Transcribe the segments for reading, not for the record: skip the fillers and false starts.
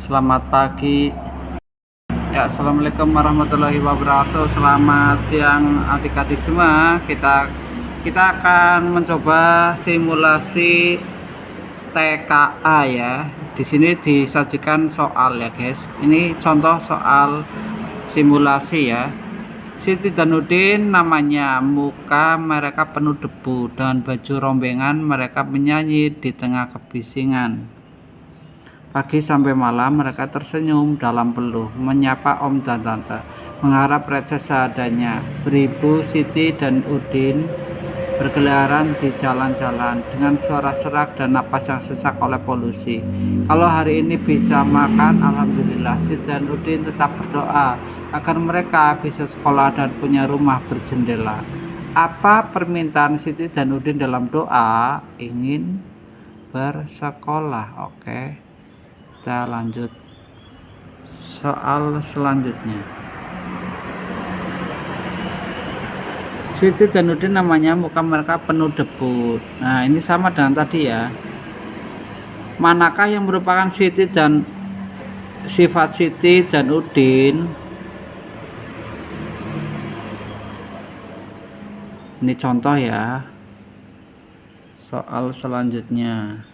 Selamat pagi. Ya, assalamualaikum warahmatullahi wabarakatuh. Selamat siang adik-adik semua. Kita akan mencoba simulasi TKA ya. Di sini disajikan soal ya guys. Ini contoh soal simulasi ya. Siti dan Udin namanya, muka mereka penuh debu, dengan baju rombengan mereka menyanyi di tengah kebisingan. Pagi sampai malam mereka tersenyum dalam peluh, menyapa om dan tante, mengharap receh seadanya. Beribu Siti dan Udin berkeliaran di jalan-jalan dengan suara serak dan napas yang sesak oleh polusi. Kalau hari ini bisa makan, alhamdulillah. Siti dan Udin tetap berdoa agar mereka bisa sekolah dan punya rumah berjendela. Apa permintaan Siti dan Udin dalam doa? Ingin bersekolah. Oke, kita lanjut soal selanjutnya. Siti dan Udin namanya, muka mereka penuh debu. Nah, ini sama dengan tadi ya. Manakah yang merupakan Siti dan sifat Siti dan Udin? Ini contoh ya. Soal selanjutnya.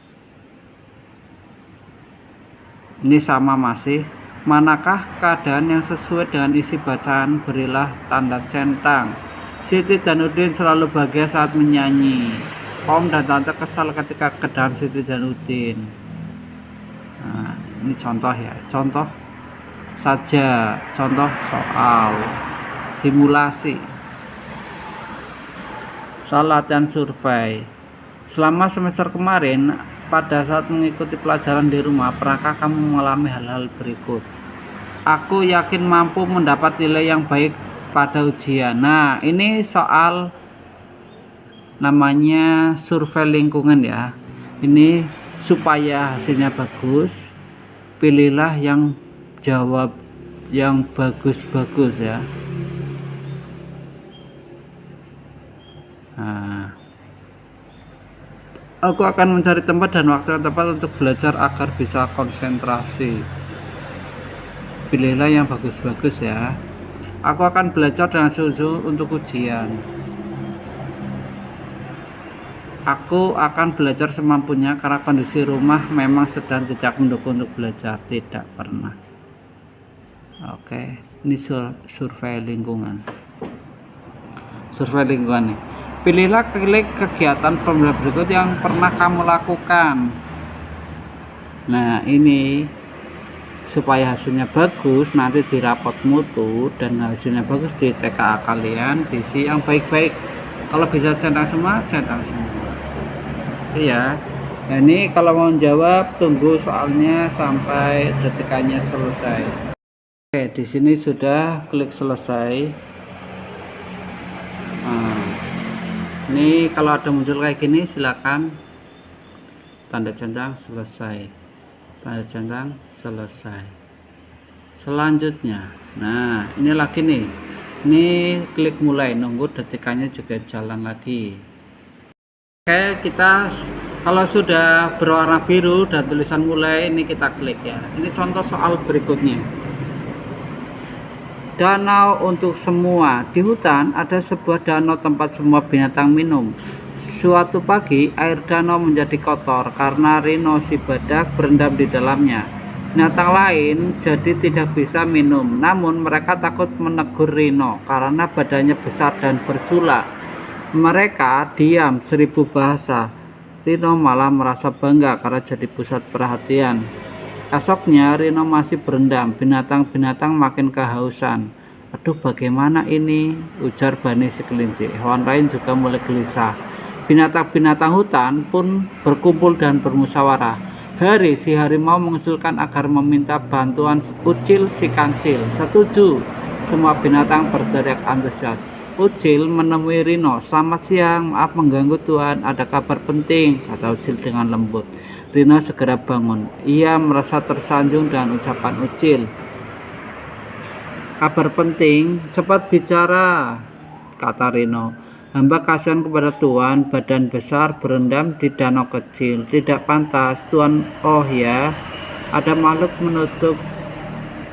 Ini sama masih. Manakah keadaan yang sesuai dengan isi bacaan? Berilah tanda centang. Siti dan Udin selalu bahagia saat menyanyi. Om dan tante kesal ketika keadaan Siti dan Udin. Nah, ini contoh ya. Contoh saja. Contoh soal simulasi. Soal latihan survei. Selama semester kemarin, pada saat mengikuti pelajaran di rumah, pernahkah kamu mengalami hal-hal berikut? Aku yakin mampu mendapat nilai yang baik pada ujian. Nah, ini soal namanya survei lingkungan ya. Ini supaya hasilnya bagus, pilihlah yang jawab yang bagus-bagus ya. Nah, aku akan mencari tempat dan waktu yang tepat untuk belajar agar bisa konsentrasi. Pilihlah yang bagus-bagus ya. Aku akan belajar dengan sungguh untuk ujian. Aku akan belajar semampunya karena kondisi rumah memang sedang tidak mendukung untuk belajar. Tidak pernah. Oke, ini survei lingkungan. Survei lingkungan nih. Pilihlah kegiatan pembelajaran berikut yang pernah kamu lakukan. Nah, ini supaya hasilnya bagus nanti di rapot mutu dan hasilnya bagus di TKA kalian, diisi yang baik-baik. Kalau bisa centang semua, centang semua. Iya. Nah, ini kalau mau jawab tunggu soalnya sampai detikannya selesai. Oke, di sini sudah klik selesai. Nah, ini kalau ada muncul kayak gini silakan tanda centang selesai. Tanda centang selesai. Selanjutnya, nah ini lagi nih, ini klik mulai, nunggu detikannya juga jalan lagi. Oke, kita kalau sudah berwarna biru dan tulisan mulai, ini kita klik ya. Ini contoh soal berikutnya. Danau untuk semua. Di hutan ada sebuah danau tempat semua binatang minum. Suatu pagi air danau menjadi kotor karena rino si badak berendam di dalamnya. Binatang lain jadi tidak bisa minum, namun mereka takut menegur rino karena badannya besar dan bercula. Mereka diam 1000 bahasa. Rino malah merasa bangga karena jadi pusat perhatian. Esoknya rino masih berendam, binatang-binatang makin kehausan. Aduh, bagaimana ini? Ujar Bani si kelinci. Hewan lain juga mulai gelisah. Binatang-binatang hutan pun berkumpul dan bermusyawarah. Hari si harimau mengusulkan agar meminta bantuan Ucil si kancil. Setuju. Semua binatang berteriak antusias. Ucil menemui Rino. Selamat siang, maaf mengganggu Tuan, ada kabar penting, kata Ucil dengan lembut. Rino segera bangun. Ia merasa tersanjung dengan ucapan Ucil. Kabar penting, cepat bicara, kata Rino. Hamba kasihan kepada Tuan, badan besar berendam di danau kecil. Tidak pantas, Tuan. Oh ya, Ada makhluk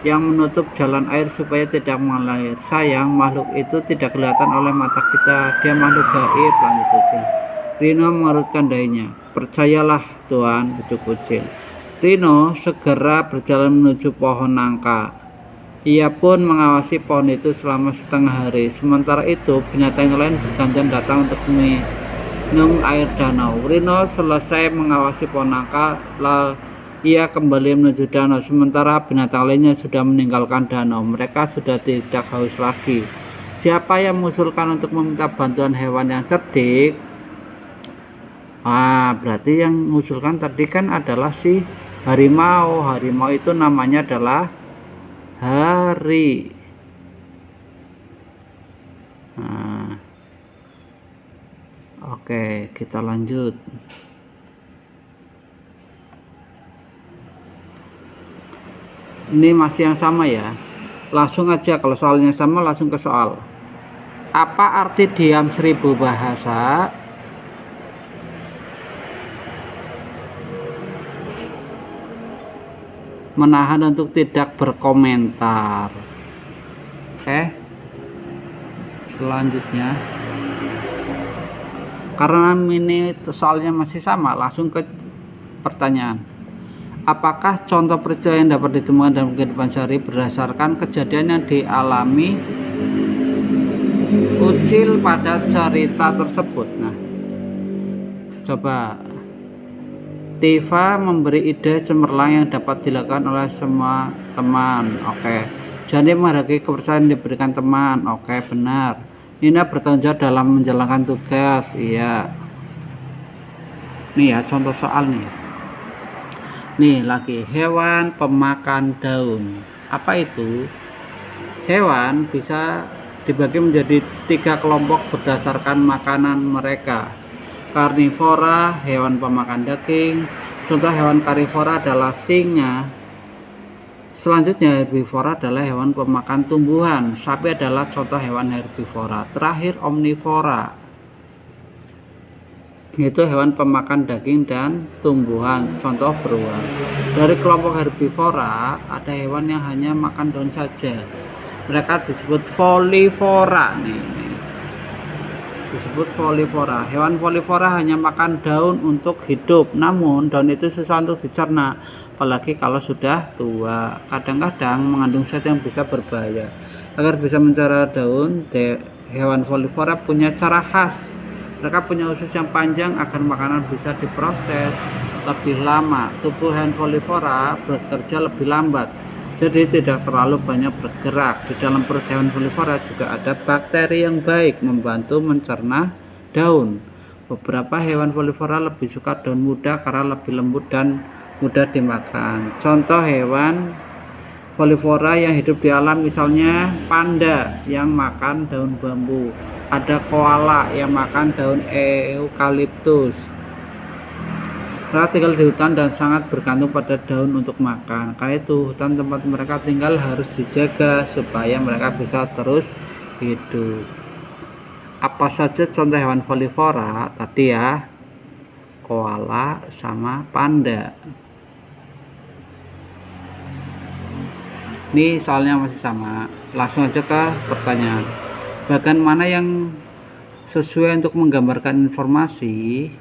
yang menutup jalan air supaya tidak mengalir. Sayang, makhluk itu tidak kelihatan oleh mata kita. Dia makhluk gaib, lanjut Ucil. Rino mengerutkan dahinya. Percayalah, Tuan, ucap Ucil. Rino segera berjalan menuju pohon nangka. Ia pun mengawasi pohon itu selama setengah hari. Sementara itu, binatang lain bergantian datang untuk minum air danau. Rino selesai mengawasi pohon nangka, lalu ia kembali menuju danau. Sementara binatang lainnya sudah meninggalkan danau. Mereka sudah tidak haus lagi. Siapa yang mengusulkan untuk meminta bantuan hewan yang cerdik? Berarti yang mengusulkan tadi kan adalah si harimau. Harimau itu namanya adalah Hari. Oke, kita lanjut. Ini masih yang sama ya. Langsung aja, kalau soalnya sama langsung ke soal. Apa arti diam 1000 bahasa? Menahan untuk tidak berkomentar. Oke. Selanjutnya, karena ini soalnya masih sama, langsung ke pertanyaan. Apakah contoh peristiwa yang dapat ditemukan dalam kehidupan sehari berdasarkan kejadian yang dialami Ucil pada cerita tersebut? Nah, coba. Tifa memberi ide cemerlang yang dapat dilakukan oleh semua teman. Oke. Jani menghargai kepercayaan yang diberikan teman. Oke, benar. Nina bertanggung jawab dalam menjalankan tugas. Iya. Nih ya, contoh soal nih. Nih lagi, hewan pemakan daun. Apa itu? Hewan bisa dibagi menjadi 3 kelompok berdasarkan makanan mereka. Karnivora, hewan pemakan daging. Contoh hewan karnivora adalah singa. Selanjutnya herbivora adalah hewan pemakan tumbuhan. Sapi adalah contoh hewan herbivora. Terakhir omnivora, yaitu hewan pemakan daging dan tumbuhan, contoh beruang. Dari kelompok herbivora ada hewan yang hanya makan daun saja. Mereka disebut folivora nih. Disebut folivora. Hewan folivora hanya makan daun untuk hidup, namun daun itu susah untuk dicerna, apalagi kalau sudah tua. Kadang-kadang mengandung zat yang bisa berbahaya. Agar bisa mencerna daun, hewan folivora punya cara khas. Mereka punya usus yang panjang agar makanan bisa diproses lebih lama. Tubuh hewan folivora bekerja lebih lambat, jadi tidak terlalu banyak bergerak. Di dalam perut hewan folivora juga ada bakteri yang baik membantu mencerna daun. Beberapa hewan folivora lebih suka daun muda karena lebih lembut dan mudah dimakan. Contoh hewan folivora yang hidup di alam misalnya panda yang makan daun bambu. Ada koala yang makan daun eukaliptus. Mereka tinggal di hutan dan sangat bergantung pada daun untuk makan. Karena itu hutan tempat mereka tinggal harus dijaga supaya mereka bisa terus hidup. Apa saja contoh hewan folivora tadi ya? Koala sama panda. Ini soalnya masih sama. Langsung aja ke pertanyaan. Bagian mana yang sesuai untuk menggambarkan informasi?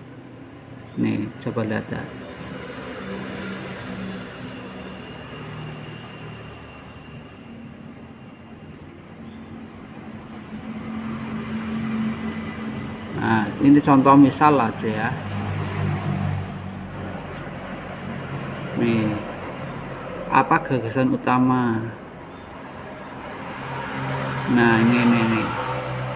Nih, coba lihat ya. Nah, ini contoh misal aja ya. Nih, apa gagasan utama? Nah, ini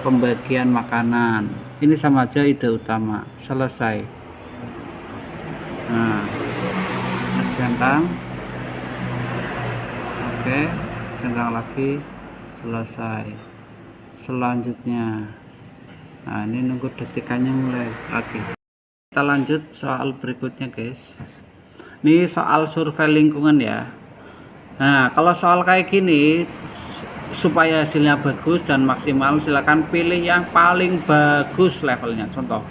pembagian makanan. Ini sama aja ide utama. Selesai. Nah, centang. Oke, centang lagi. Selesai. Selanjutnya, nah ini nunggu detikannya mulai lagi. Kita lanjut soal berikutnya guys. Ini soal survei lingkungan ya. Nah, kalau soal kayak gini, supaya hasilnya bagus dan maksimal, silakan pilih yang paling bagus levelnya. Contoh,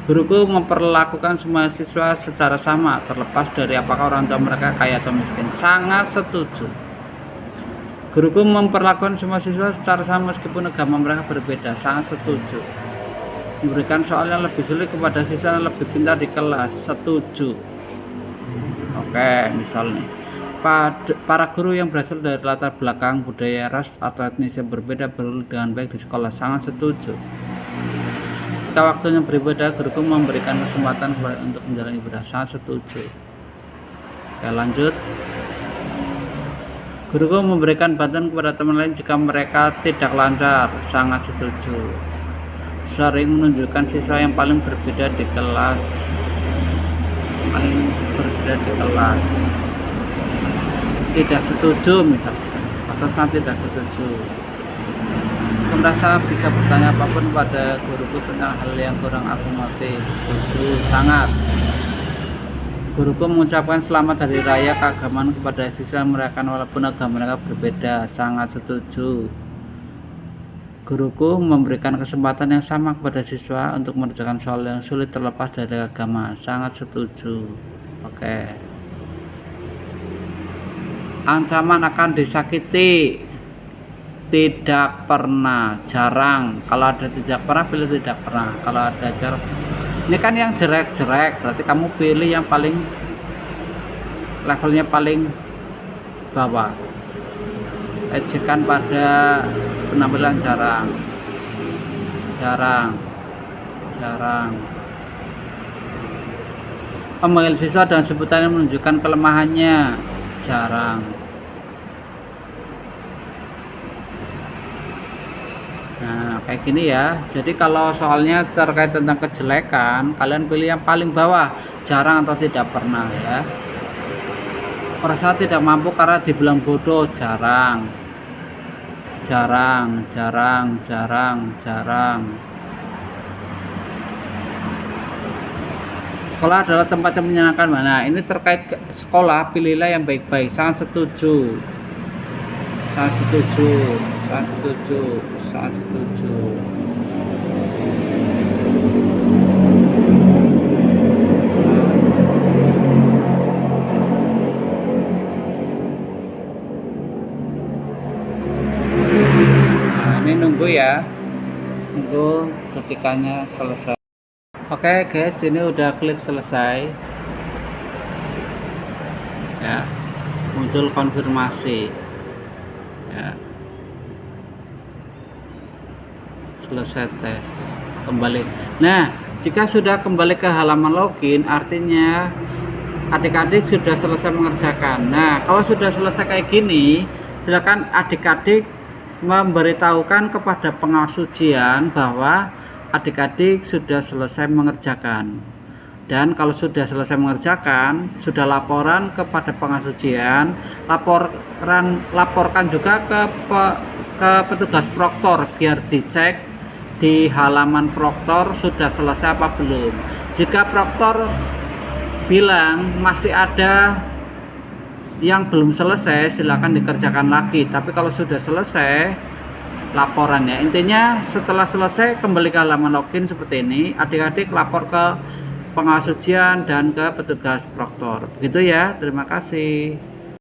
Guruku memperlakukan semua siswa secara sama, terlepas dari apakah orang tua mereka kaya atau miskin. Sangat setuju. Guruku memperlakukan semua siswa secara sama meskipun agama mereka berbeda. Sangat setuju. Memberikan soal yang lebih sulit kepada siswa yang lebih pintar di kelas. Setuju. Oke, misalnya para guru yang berasal dari latar belakang budaya, ras, atau etnis yang berbeda berlalu dengan baik di sekolah. Sangat setuju. Ketika waktunya beribadah, guruku memberikan kesempatan untuk menjalani ibadah. Sangat setuju. Oke, lanjut. Guruku memberikan bantuan kepada teman lain jika mereka tidak lancar. Sangat setuju. Sering menunjukkan siswa yang paling berbeda di kelas. Tidak setuju misalkan, atau sangat tidak setuju. Aku merasa bisa bertanya apapun pada guruku tentang hal yang kurang aku mengerti. Setuju, sangat. Guruku mengucapkan selamat hari raya keagamaan kepada siswa mereka walaupun agama mereka berbeda. Sangat setuju. Guruku memberikan kesempatan yang sama kepada siswa untuk mengerjakan soal yang sulit terlepas dari agama. Sangat setuju. Oke. Ancaman akan disakiti. Tidak pernah, jarang. Kalau ada tidak pernah, pilih tidak pernah. Kalau ada jarang, ini kan yang jelek-jelek, berarti kamu pilih yang paling levelnya paling bawah. Ejekan pada penampilan jarang. Memanggil siswa dan sebutan yang menunjukkan kelemahannya. Jarang. Nah, kayak gini ya. Jadi kalau soalnya terkait tentang kejelekan, kalian pilih yang paling bawah, jarang atau tidak pernah ya. Merasa tidak mampu karena dibilang bodoh, jarang. Sekolah adalah tempat yang menyenangkan. Mana? Ini terkait sekolah, pilihlah yang baik-baik. Sangat setuju. Nah, ini nunggu ya, nunggu ketikanya selesai. Oke guys, ini udah klik selesai ya, muncul konfirmasi ya, selesai tes, kembali. Nah, jika sudah kembali ke halaman login, artinya adik-adik sudah selesai mengerjakan. Nah, kalau sudah selesai kayak gini, silakan adik-adik memberitahukan kepada pengawas ujian bahwa adik-adik sudah selesai mengerjakan. Dan kalau sudah selesai mengerjakan, sudah laporan kepada pengawas ujian, laporkan juga ke petugas proktor biar dicek di halaman proktor sudah selesai apa belum. Jika proktor bilang masih ada yang belum selesai, silakan dikerjakan lagi. Tapi kalau sudah selesai, laporannya, intinya setelah selesai kembali ke halaman login seperti ini, adik-adik lapor ke pengawas ujian dan ke petugas proktor. Begitu ya, terima kasih.